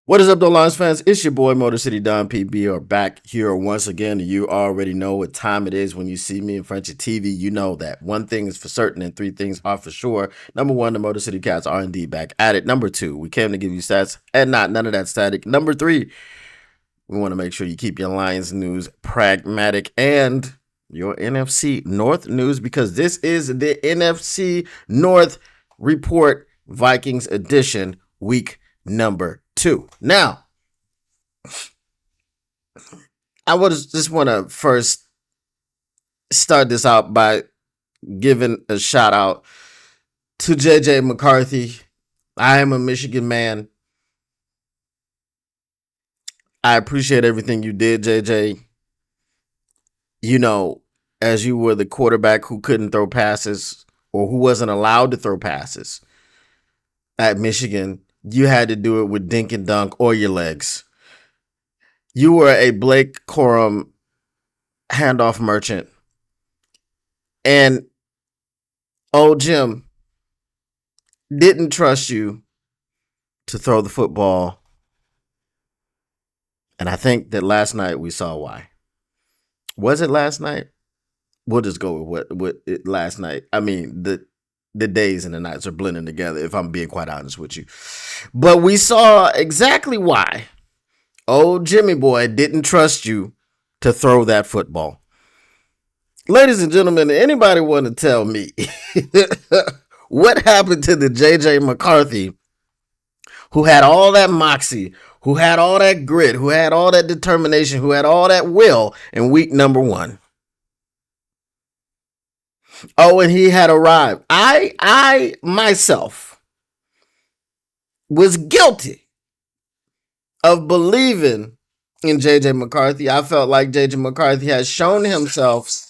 What is up, though, Lions fans? It's your boy, Motor City Don PB, are back here once again. You already know what time it is when you see me in front of your TV. You know that one thing is for certain and three things are for sure. Number one, the Motor City Cats are indeed back at it. Number two, we came to give you stats and none of that static. Number three, we want to make sure you keep your Lions news pragmatic and your NFC North news, because this is the NFC North Report Vikings edition, week number 2. Now, I would just want to first start this out by giving a shout out to JJ McCarthy. I am a Michigan man. I appreciate everything you did, JJ. You know, as you were the quarterback who couldn't throw passes or who wasn't allowed to throw passes at Michigan, you had to do it with dink and dunk or your legs. You were a Blake Corum handoff merchant. And old Jim didn't trust you to throw the football. And I think that last night we saw why. Was it last night? We'll just go with what it last night. I mean, the days and the nights are blending together, if I'm being quite honest with you. But we saw exactly why old Jimmy boy didn't trust you to throw that football. Ladies and gentlemen, anybody want to tell me what happened to the JJ McCarthy who had all that moxie, who had all that grit, who had all that determination, who had all that will in week number 1? Oh, and he had arrived. I myself was guilty of believing in JJ McCarthy. I felt like JJ McCarthy has shown himself.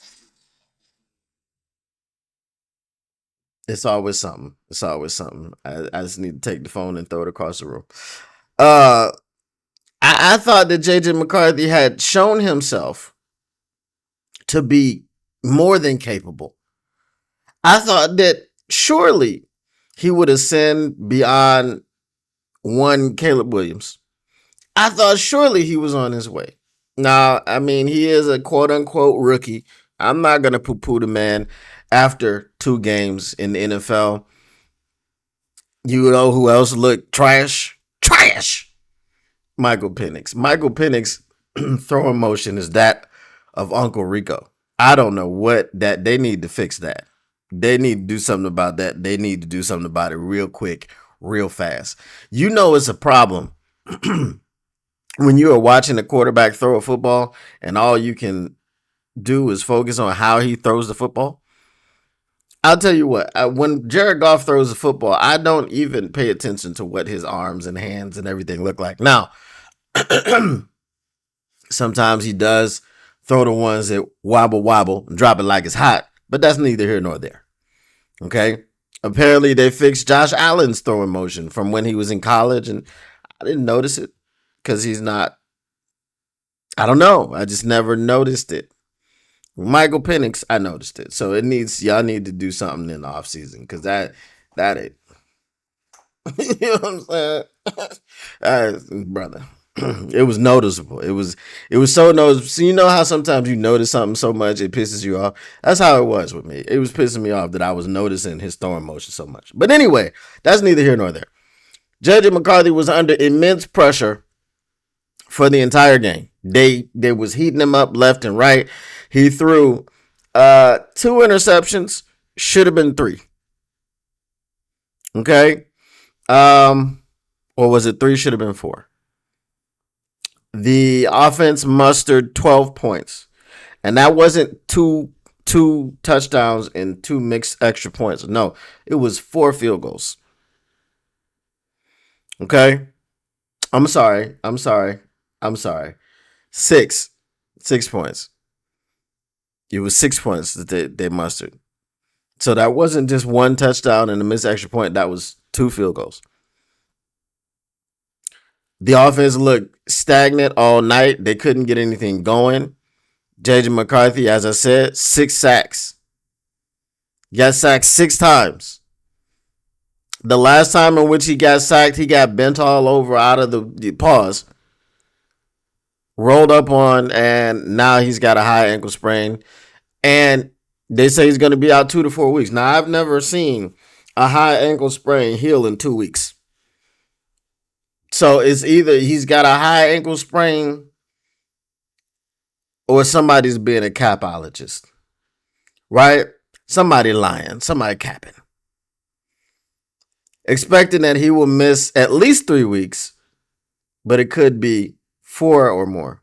It's always something. It's always something. I just need to take the phone and throw it across the room. I thought that JJ McCarthy had shown himself to be more than capable. I thought that surely he would ascend beyond one Caleb Williams. I thought surely he was on his way. Now, I mean, he is a quote-unquote rookie. I'm not going to poo-poo the man after 2 games in the NFL. You know who else looked trash? Trash! Michael Penix. Michael Penix throwing motion is that of Uncle Rico. I don't know what that. They need to fix that. They need to do something about that. They need to do something about it real quick, real fast. You know it's a problem when you are watching a quarterback throw a football and all you can do is focus on how he throws the football. I'll tell you what, when Jared Goff throws the football, I don't even pay attention to what his arms and hands and everything look like. Now, sometimes he does throw the ones that wobble and drop it like it's hot, but that's neither here nor there. Okay? Apparently, they fixed Josh Allen's throwing motion from when he was in college, and I didn't notice it because he's not. I don't know. I just never noticed it. Michael Penix, I noticed it. So y'all need to do something in the offseason because that ain't. You know what I'm saying? Brother. It was noticeable. It was so noticeable. So you know how sometimes you notice something so much it pisses you off? That's how it was with me. It was pissing me off that I was noticing his throwing motion so much. But anyway, that's neither here nor there. JJ McCarthy was under immense pressure for the entire game. They was heating him up left and right. He threw 2 interceptions. Should have been 3. Okay? Or was it 3? Should have been 4. The offense mustered 12 points. And that wasn't two touchdowns and 2 mixed extra points. No, it was 4 field goals. Okay? I'm sorry. 6 points. It was 6 points that they mustered. So that wasn't just 1 touchdown and a missed extra point. That was 2 field goals. The offense looked stagnant all night. They couldn't get anything going. JJ McCarthy, as I said, 6 sacks. Got sacked 6 times. The last time in which he got sacked, he got bent all over out of the pause, rolled up on, and now he's got a high ankle sprain. And they say he's going to be out 2 to 4 weeks. Now, I've never seen a high ankle sprain heal in 2 weeks. So it's either he's got a high ankle sprain or somebody's being a capologist, right? Somebody lying, somebody capping. Expecting that he will miss at least 3 weeks, but it could be 4 or more.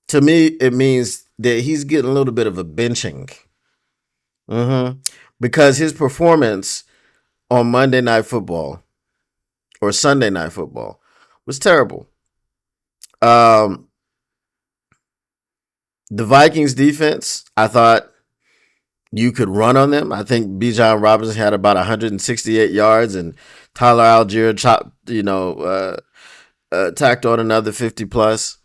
To me, it means that he's getting a little bit of a benching. Because his performance on Monday Night Football or Sunday Night Football was terrible. The Vikings defense, I thought you could run on them. I think Bijan Robinson had about 168 yards, and Tyler Algier tacked on another 50 plus.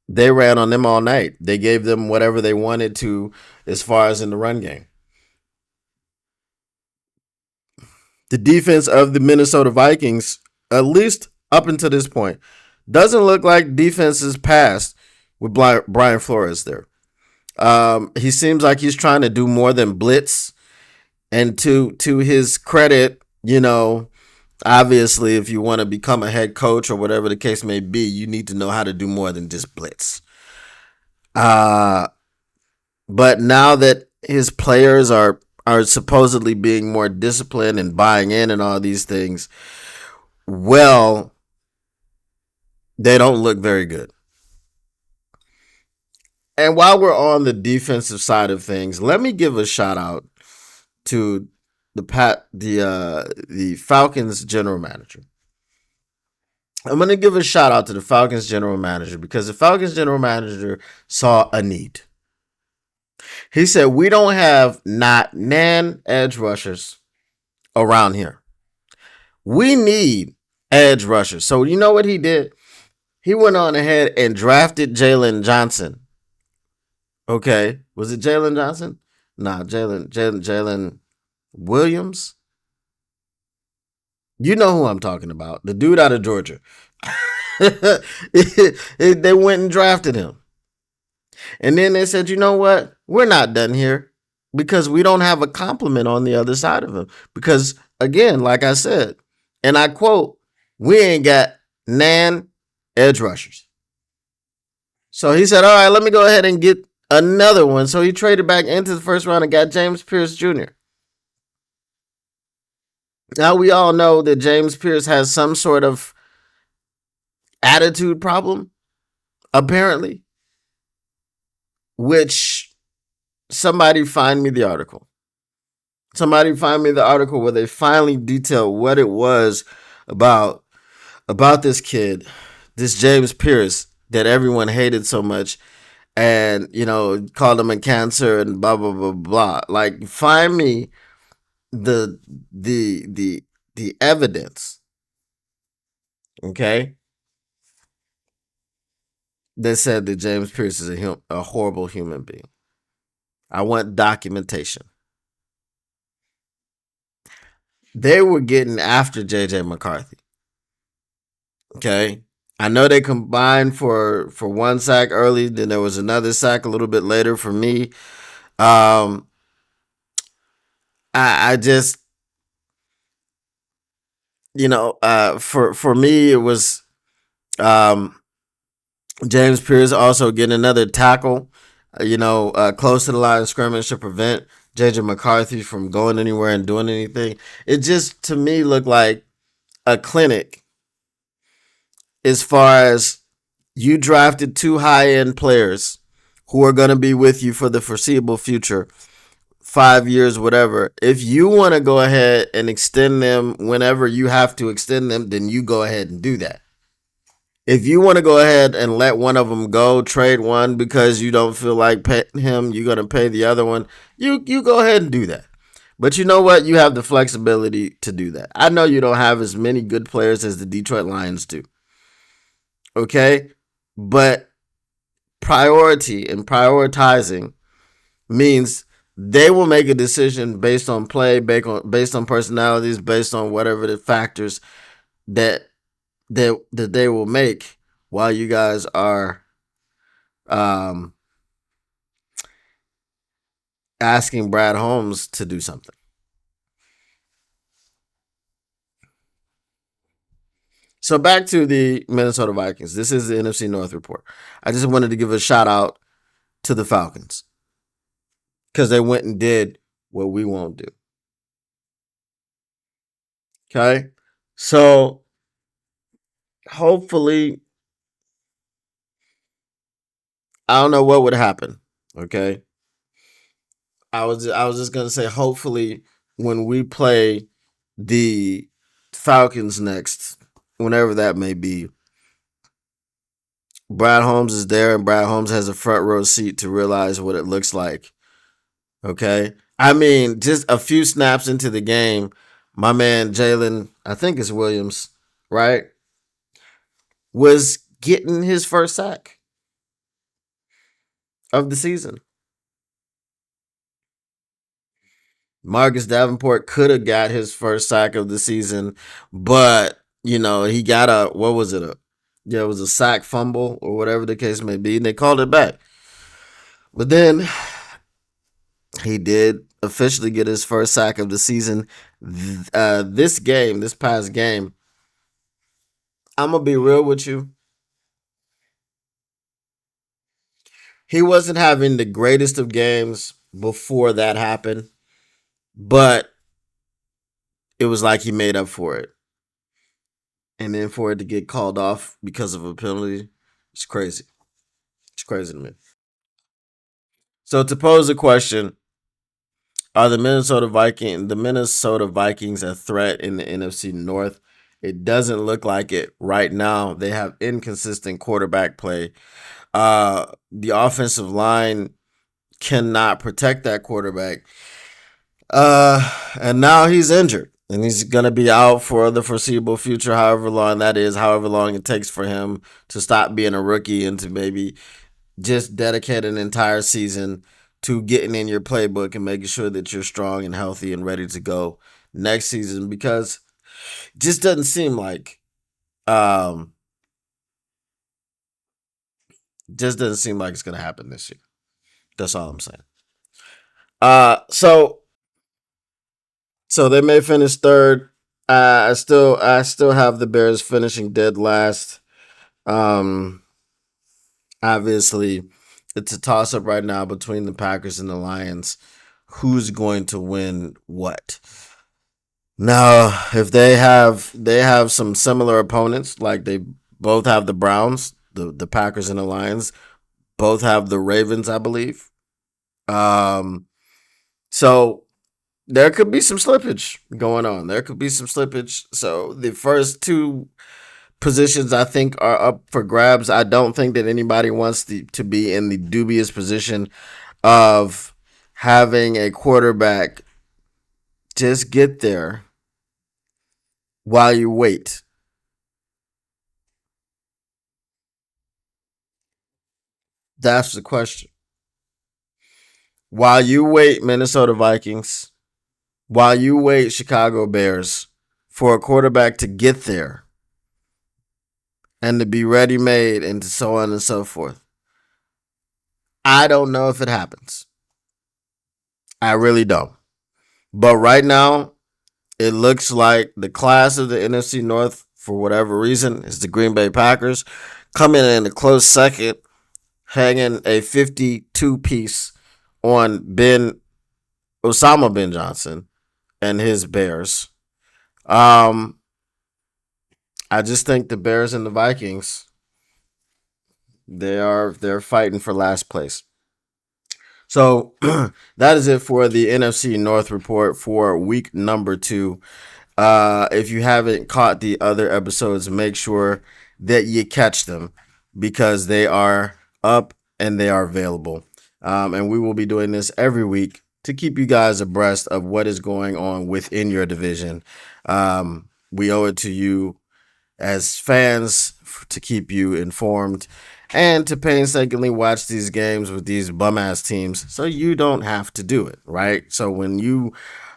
They ran on them all night. They gave them whatever they wanted to as far as in the run game. The defense of the Minnesota Vikings, at least up until this point, doesn't look like defenses past with Brian Flores there. He seems like he's trying to do more than blitz. And to his credit, obviously, if you want to become a head coach or whatever the case may be, you need to know how to do more than just blitz. But now that his players are supposedly being more disciplined and buying in and all these things, well, they don't look very good. And while we're on the defensive side of things, let me give a shout out to the Falcons general manager. I'm going to give a shout out to the Falcons general manager because the Falcons general manager saw a need. He said, we don't have not nan edge rushers around here. We need edge rushers. So you know what he did? He went on ahead and drafted Jalen Johnson. Okay. Was it Jalen Johnson? Nah, Jalen Williams. You know who I'm talking about. The dude out of Georgia. They went and drafted him. And then they said, you know what? We're not done here because we don't have a complement on the other side of him. Because, again, like I said, and I quote, we ain't got nan edge rushers. So he said, all right, let me go ahead and get another one. So he traded back into the first round and got James Pierce Jr. Now we all know that James Pierce has some sort of attitude problem, apparently, which somebody find me the article. Somebody find me the article where they finally detail what it was about this kid, this James Pierce that everyone hated so much and, called him a cancer and blah, blah, blah, blah. Like, find me the evidence, okay, that said that James Pierce is a horrible human being. I want documentation. They were getting after JJ McCarthy. Okay. I know they combined for one sack early. Then there was another sack a little bit later for me. I just, for me, it was James Pierce also getting another tackle, close to the line of scrimmage to prevent JJ McCarthy from going anywhere and doing anything. It just, to me, looked like a clinic as far as you drafted 2 high-end players who are going to be with you for the foreseeable future, 5 years, whatever. If you want to go ahead and extend them whenever you have to extend them, then you go ahead and do that. If you want to go ahead and let one of them go, trade one because you don't feel like paying him, you're going to pay the other one, you go ahead and do that. But you know what? You have the flexibility to do that. I know you don't have as many good players as the Detroit Lions do. Okay? But priority and prioritizing means They will make a decision based on play, based on personalities, based on whatever the factors that that they will make while you guys are um, asking Brad Holmes to do something. So back to the Minnesota Vikings. This is the NFC North report. I just wanted to give a shout out to the Falcons because they went and did what we won't do. Okay. So hopefully, I don't know what would happen. Okay. I was just gonna say hopefully when we play the Falcons next, whenever that may be, Brad Holmes is there and Brad Holmes has a front row seat to realize what it looks like. Okay. I mean, just a few snaps into the game, my man Jalen, I think it's Williams, right? Was getting his first sack of the season. Marcus Davenport could have got his first sack of the season, but he got what was it? Yeah, it was a sack fumble or whatever the case may be, and they called it back. But then he did officially get his first sack of the season. This past game, I'm gonna be real with you. He wasn't having the greatest of games before that happened, but it was like he made up for it. And then for it to get called off because of a penalty, it's crazy. It's crazy to me. So to pose a question, are the Minnesota Vikings a threat in the NFC North? It doesn't look like it right now. They have inconsistent quarterback play. The offensive line cannot protect that quarterback. And now he's injured. And he's going to be out for the foreseeable future, however long that is, however long it takes for him to stop being a rookie and to maybe just dedicate an entire season to getting in your playbook and making sure that you're strong and healthy and ready to go next season, because it just doesn't seem like um it's gonna happen this year. That's all I'm saying. So they may finish third. I still have the Bears finishing dead last. Um Obviously, it's a toss up right now between the Packers and the Lions. Who's going to win what? Now, if they have some similar opponents, like they both have the Browns, the Packers and the Lions, both have the Ravens, I believe. Um, so there could be some slippage going on. There could be some slippage. So the first two positions I think are up for grabs. I don't think that anybody wants to be in the dubious position of having a quarterback just get there while you wait. That's the question. While you wait, Minnesota Vikings, while you wait, Chicago Bears, for a quarterback to get there and to be ready made and so on and so forth. I don't know if it happens. I really don't. But right now, it looks like the class of the NFC North, for whatever reason, is the Green Bay Packers, coming in a close second, hanging a 52 piece on Osama bin Johnson and his Bears. Um, I just think the Bears and the Vikings, they're fighting for last place. So that is it for the NFC North report for week number 2. If you haven't caught the other episodes, make sure that you catch them because they are up and they are available. And we will be doing this every week to keep you guys abreast of what is going on within your division. We owe it to you as fans to keep you informed and to painstakingly watch these games with these bum ass teams so you don't have to do it, right? So when you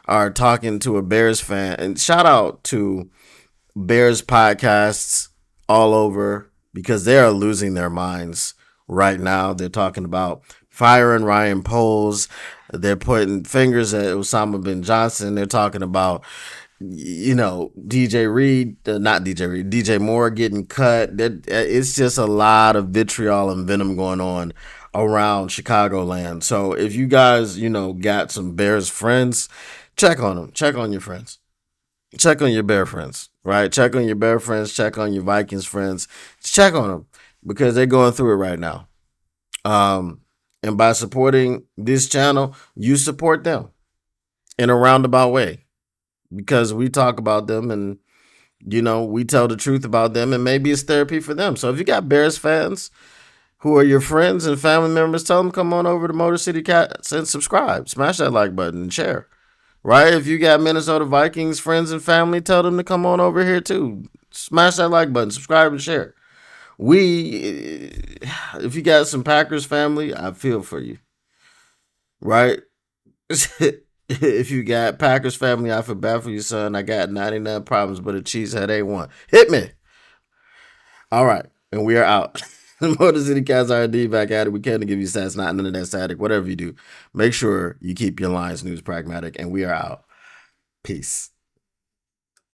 are talking to a Bears fan, and shout out to Bears podcasts all over because they are losing their minds right now. They're talking about firing Ryan Poles. They're putting fingers at Osama bin Johnson. They're talking about, DJ Reed, not DJ Reed, DJ Moore getting cut. It's just a lot of vitriol and venom going on around Chicagoland. So if you guys, got some Bears friends, check on them. Check on your friends. Check on your Bear friends, right? Check on your Bear friends. Check on your Vikings friends. Check on them because they're going through it right now. And by supporting this channel, you support them in a roundabout way because we talk about them and, we tell the truth about them and maybe it's therapy for them. So if you got Bears fans who are your friends and family members, tell them come on over to Motor City Cats and subscribe. Smash that like button and share. Right? If you got Minnesota Vikings friends and family, tell them to come on over here too. Smash that like button, subscribe and share. If you got some Packers family, I feel for you. Right? If you got Packers family, I feel bad for you, son. I got 99 problems, but a cheesehead ain't one. Hit me. All right. And we are out. Motor City Cats R&D back at it. We can't give you stats, not none of that static. Whatever you do, make sure you keep your Lions news pragmatic. And we are out. Peace.